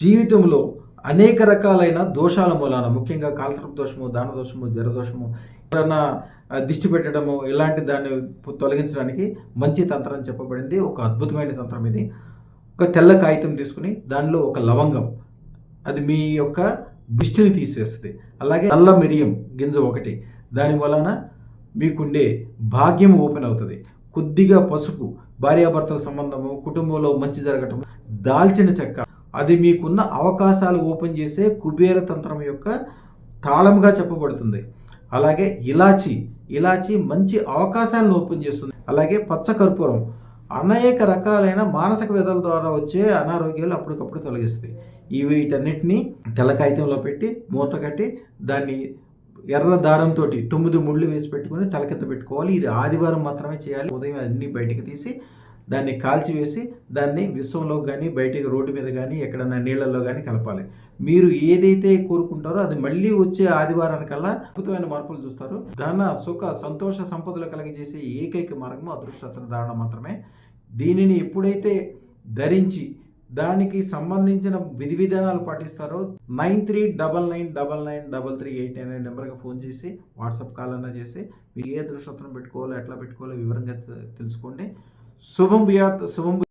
జీవితంలో అనేక రకాలైన దోషాల మూలాన ముఖ్యంగా కాలసర్ప దోషము, దాన దోషము, జరదోషము, ఎవరన్నా దిష్టి పెట్టడము ఇలాంటి దాన్ని తొలగించడానికి మంచి తంత్రం అని చెప్పబడింది. ఒక అద్భుతమైన తంత్రం ఇది. ఒక తెల్ల కాగితం తీసుకుని దానిలో ఒక లవంగం, అది మీ యొక్క దిష్టిని తీసేస్తుంది. అలాగే నల్ల మిరియం గింజ ఒకటి, దాని వలన మీకుండే భాగ్యం ఓపెన్ అవుతుంది. కొద్దిగా పసుపు, భార్యాభర్తల సంబంధము, కుటుంబంలో మంచి జరగటము, దాల్చిన చెక్క, అది మీకున్న అవకాశాలు ఓపెన్ చేసే కుబేర తంత్రం యొక్క తాళంగా చెప్పబడుతుంది. అలాగే ఇలాచి మంచి అవకాశాలను ఓపెన్ చేస్తుంది. అలాగే పచ్చ కర్పూరం అనేక రకాలైన మానసిక వ్యధల ద్వారా వచ్చే అనారోగ్యాలు అప్పటికప్పుడు తొలగిస్తాయి. వీటన్నిటినీ తెల్ల కాగితంలో పెట్టి మూట కట్టి దాన్ని ఎర్ర దారంతో 9 ముళ్ళు వేసి పెట్టుకుని తల కింద పెట్టుకోవాలి. ఇది ఆదివారం మాత్రమే చేయాలి. ఉదయం అన్ని బయటికి తీసి దాన్ని కాల్చివేసి దాన్ని విశ్వంలో కానీ బయటికి రోడ్డు మీద కానీ ఎక్కడన్నా నీళ్ళల్లో కానీ కలపాలి. మీరు ఏదైతే కోరుకుంటారో అది మళ్ళీ వచ్చే ఆదివారానికల్లా అద్భుతమైన మార్పులు చూస్తారు. ధన, సుఖ, సంతోష, సంపదలు కలిగజేసే ఏకైక మార్గము అదృష్టరత్న ధారణ మాత్రమే. దీనిని ఎప్పుడైతే ధరించి దానికి సంబంధించిన విధి విధానాలు పాటిస్తారో 9399993388 అనే నెంబర్కి ఫోన్ చేసి వాట్సాప్ కాల్ అన్నా చేసి మీరు ఏ అదృష్టరత్నం పెట్టుకోవాలో ఎట్లా పెట్టుకోవాలో వివరంగా తెలుసుకోండి. శుభం భూయాత్. శుభం.